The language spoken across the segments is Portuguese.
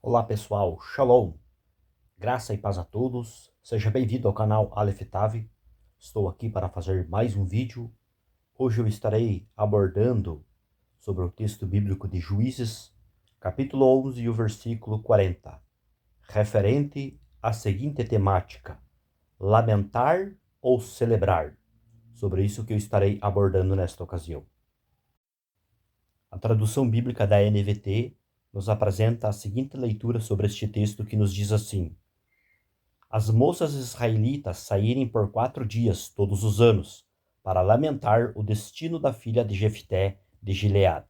Olá pessoal, Shalom, graça e paz a todos, seja bem-vindo ao canal Aleph Tavi. Estou aqui para fazer mais um vídeo. Hoje eu estarei abordando sobre o texto bíblico de Juízes, capítulo 11 e o versículo 40, referente à seguinte temática: lamentar ou celebrar? Sobre isso que eu estarei abordando nesta ocasião. A tradução bíblica da NVT nos apresenta a seguinte leitura sobre este texto que nos diz assim: as moças israelitas saírem por 4 dias todos os anos para lamentar o destino da filha de Jefté de Gileade.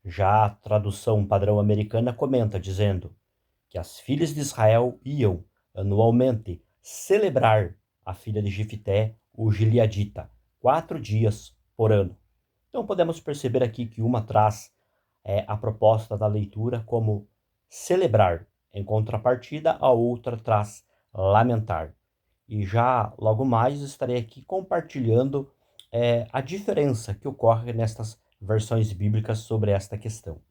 Já a tradução padrão americana comenta dizendo que as filhas de Israel iam anualmente celebrar a filha de Jefté, o Gileadita, 4 dias por ano. Então podemos perceber aqui que uma traz a proposta da leitura como celebrar, em contrapartida a outra traz lamentar. E já logo mais estarei aqui compartilhando a diferença que ocorre nestas versões bíblicas sobre esta questão.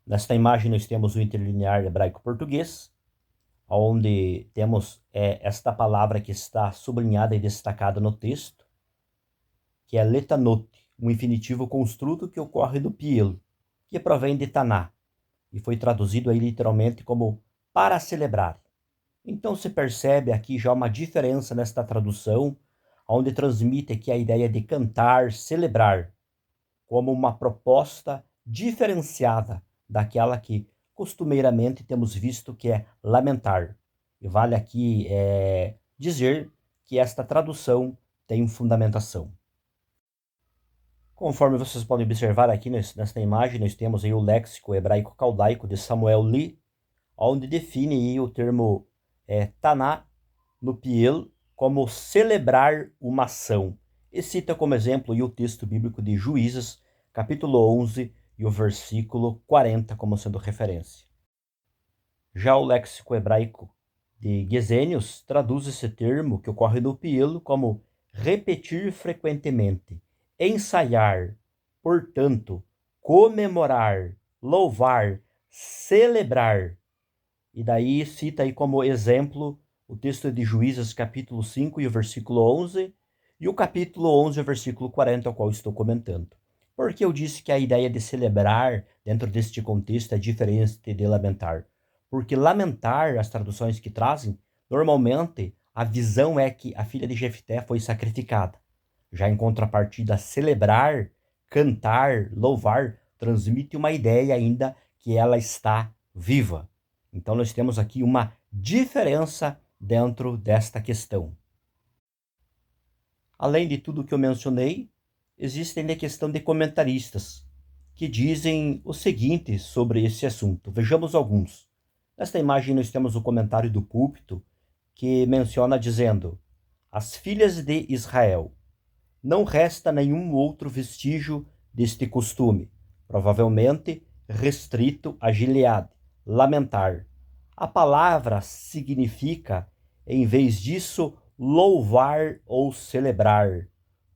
Nesta imagem nós temos o interlinear hebraico-português, onde temos esta palavra que está sublinhada e destacada no texto, que é letanot, um infinitivo construto que ocorre do pielo, que provém de taná, e foi traduzido aí literalmente como para celebrar. Então se percebe aqui já uma diferença nesta tradução, onde transmite aqui a ideia de cantar, celebrar, como uma proposta diferenciada daquela que costumeiramente temos visto que é lamentar. E vale aqui dizer que esta tradução tem fundamentação. Conforme vocês podem observar aqui nesta imagem, nós temos aí o léxico hebraico-caldaico de Samuel Lee, onde define aí o termo taná no piel como celebrar uma ação. E cita como exemplo aí o texto bíblico de Juízes, capítulo 11 e o versículo 40 como sendo referência. Já o léxico hebraico de Gesenius traduz esse termo que ocorre no pielo como repetir frequentemente, ensaiar, portanto, comemorar, louvar, celebrar. E daí cita aí como exemplo o texto de Juízes capítulo 5 e o versículo 11 e o capítulo 11 e o versículo 40 ao qual estou comentando. Porque eu disse que a ideia de celebrar dentro deste contexto é diferente de lamentar. Porque lamentar, as traduções que trazem, normalmente a visão é que a filha de Jefté foi sacrificada. Já em contrapartida, celebrar, cantar, louvar, transmite uma ideia ainda que ela está viva. Então nós temos aqui uma diferença dentro desta questão. Além de tudo que eu mencionei, existe ainda a questão de comentaristas que dizem o seguinte sobre esse assunto. Vejamos alguns. Nesta imagem nós temos o comentário do púlpito que menciona dizendo: as filhas de Israel, não resta nenhum outro vestígio deste costume, provavelmente restrito a Gileade, lamentar. A palavra significa, em vez disso, louvar ou celebrar,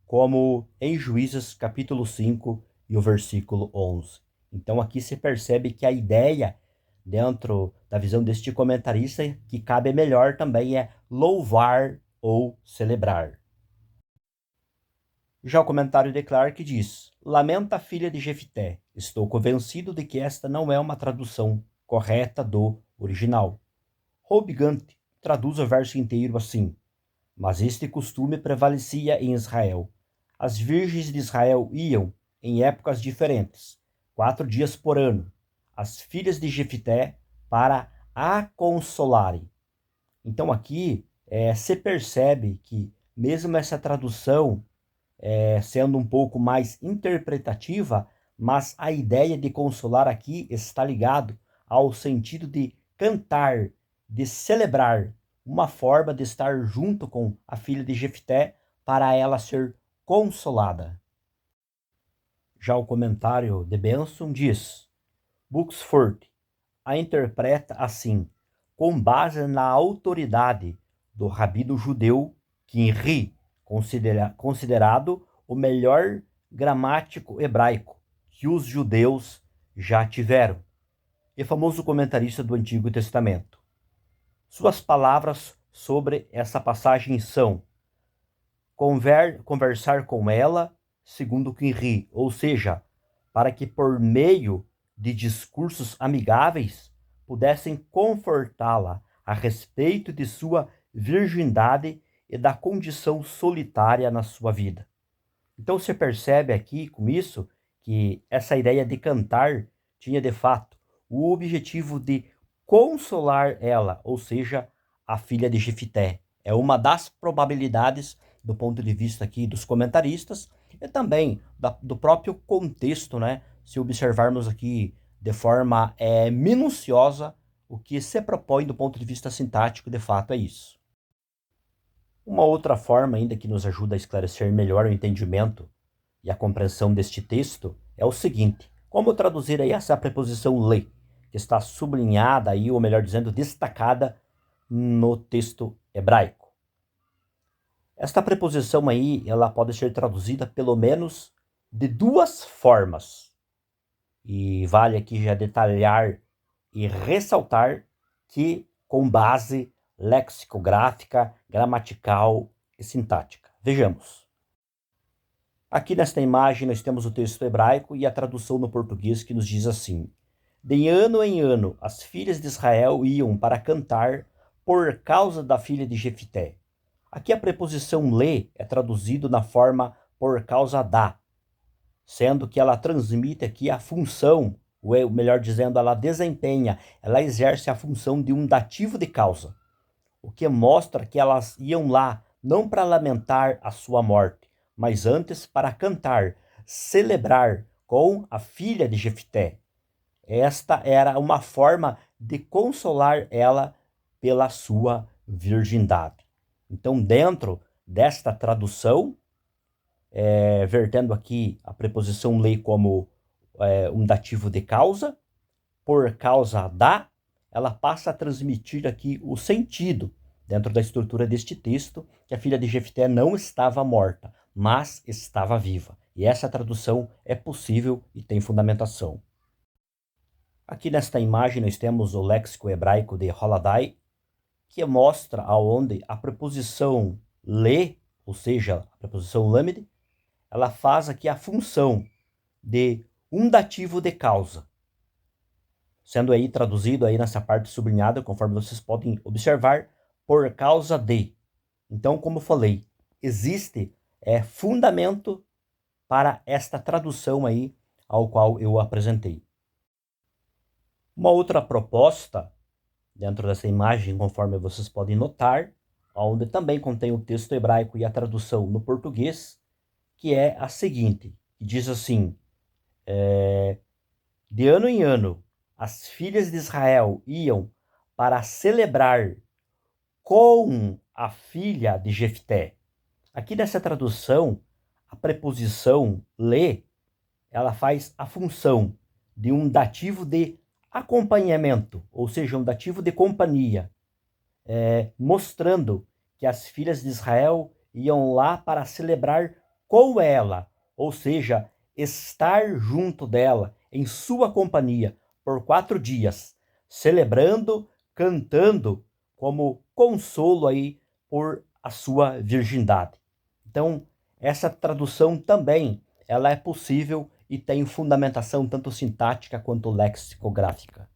como em Juízes capítulo 5 e o versículo 11. Então aqui se percebe que a ideia, dentro da visão deste comentarista, que cabe melhor também é louvar ou celebrar. Já o comentário de Clark diz: lamenta a filha de Jefté. Estou convencido de que esta não é uma tradução correta do original. Hobgant traduz o verso inteiro assim: mas este costume prevalecia em Israel. As virgens de Israel iam, em épocas diferentes, 4 dias por ano, as filhas de Jefté para a consolarem. Então aqui se percebe que mesmo essa tradução sendo um pouco mais interpretativa, mas a ideia de consolar aqui está ligado ao sentido de cantar, de celebrar, uma forma de estar junto com a filha de Jefté para ela ser consolada. Já o comentário de Benson diz: Buxford a interpreta assim, com base na autoridade do rabino judeu Kinri, considerado o melhor gramático hebraico que os judeus já tiveram. e famoso comentarista do Antigo Testamento. Suas palavras sobre essa passagem são: conversar com ela segundo quem ri, ou seja, para que por meio de discursos amigáveis pudessem confortá-la a respeito de sua virgindade e da condição solitária na sua vida. Então você percebe aqui com isso que essa ideia de cantar tinha de fato o objetivo de consolar ela, ou seja, a filha de Jefité. É uma das probabilidades do ponto de vista aqui dos comentaristas e também do próprio contexto, né? Se observarmos aqui de forma minuciosa, o que se propõe do ponto de vista sintático, de fato, é isso. Uma outra forma ainda que nos ajuda a esclarecer melhor o entendimento e a compreensão deste texto é o seguinte: como traduzir aí essa preposição le, que está sublinhada aí, ou melhor dizendo, destacada no texto hebraico. Esta preposição aí, ela pode ser traduzida pelo menos de duas formas. E vale aqui já detalhar e ressaltar que com base lexicográfica, gramatical e sintática. Vejamos. Aqui nesta imagem nós temos o texto hebraico e a tradução no português que nos diz assim: de ano em ano as filhas de Israel iam para cantar por causa da filha de Jefité. Aqui a preposição le é traduzido na forma por causa da, sendo que ela transmite aqui a função, ou melhor dizendo, ela desempenha, ela exerce a função de um dativo de causa, o que mostra que elas iam lá não para lamentar a sua morte, mas antes para cantar, celebrar com a filha de Jefité. Esta era uma forma de consolar ela pela sua virgindade. Então, dentro desta tradução, vertendo aqui a preposição le como um dativo de causa, por causa da, ela passa a transmitir aqui o sentido, dentro da estrutura deste texto, que a filha de Jefté não estava morta, mas estava viva. E essa tradução é possível e tem fundamentação. Aqui nesta imagem nós temos o léxico hebraico de Holadai, que mostra aonde a preposição le, ou seja, a preposição lamed, ela faz aqui a função de um dativo de causa, sendo aí traduzido aí nessa parte sublinhada, conforme vocês podem observar, por causa de. Então, como eu falei, existe fundamento para esta tradução aí ao qual eu apresentei. Uma outra proposta dentro dessa imagem, conforme vocês podem notar, onde também contém o texto hebraico e a tradução no português, que é a seguinte, que diz assim: de ano em ano, as filhas de Israel iam para celebrar com a filha de Jefté. Aqui nessa tradução, a preposição le, ela faz a função de um dativo de acompanhamento, ou seja, um dativo de companhia, mostrando que as filhas de Israel iam lá para celebrar com ela, ou seja, estar junto dela, em sua companhia, por 4 dias, celebrando, cantando, como consolo aí por a sua virgindade. Então, essa tradução também, ela é possível e tem fundamentação tanto sintática quanto lexicográfica.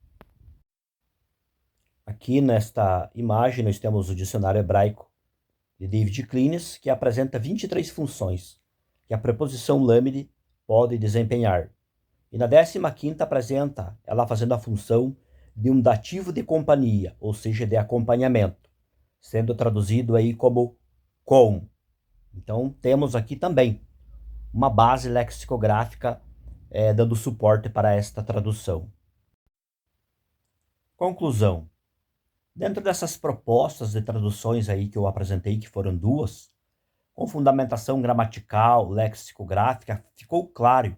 Aqui nesta imagem nós temos o dicionário hebraico de David Clines, que apresenta 23 funções que a preposição lamed pode desempenhar. E na 15ª apresenta ela fazendo a função de um dativo de companhia, ou seja, de acompanhamento, sendo traduzido aí como com. Então temos aqui também uma base lexicográfica dando suporte para esta tradução. Conclusão. Dentro dessas propostas de traduções aí que eu apresentei, que foram 2, com fundamentação gramatical, lexicográfica, ficou claro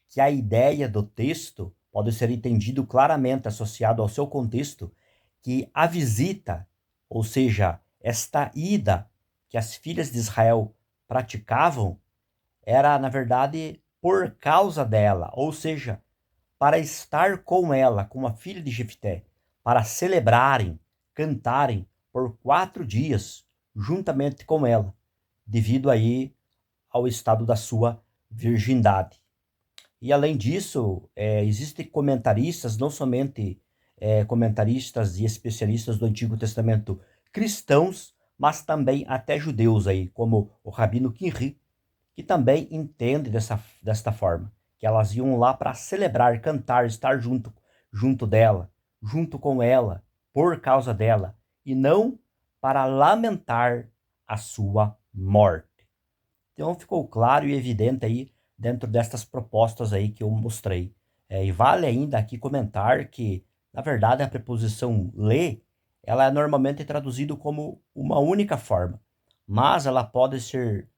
que a ideia do texto pode ser entendido claramente associado ao seu contexto, que a visita, ou seja, esta ida que as filhas de Israel praticavam, era, na verdade, por causa dela, ou seja, para estar com ela, com a filha de Jefté, para celebrarem, cantarem por 4 dias juntamente com ela, devido aí ao estado da sua virgindade. E além disso, existem comentaristas, não somente comentaristas e especialistas do Antigo Testamento cristãos, mas também até judeus aí, como o Rabino Kinri, que também entende desta forma, que elas iam lá para celebrar, cantar, estar junto dela, junto com ela, por causa dela, e não para lamentar a sua morte. Então ficou claro e evidente aí dentro destas propostas aí que eu mostrei. E vale ainda aqui comentar que, na verdade, a preposição ler, ela é normalmente traduzida como uma única forma, mas ela pode ser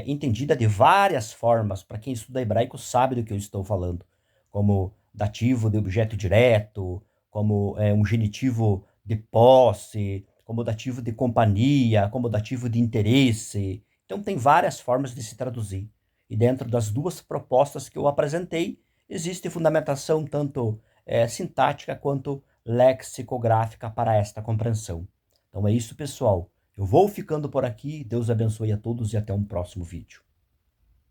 entendida de várias formas. Para quem estuda hebraico sabe do que eu estou falando, como dativo de objeto direto, como um genitivo de posse, como dativo de companhia, como dativo de interesse. Então, tem várias formas de se traduzir. E dentro das duas propostas que eu apresentei, existe fundamentação tanto sintática quanto lexicográfica para esta compreensão. Então é isso, pessoal. Eu vou ficando por aqui. Deus abençoe a todos e até um próximo vídeo.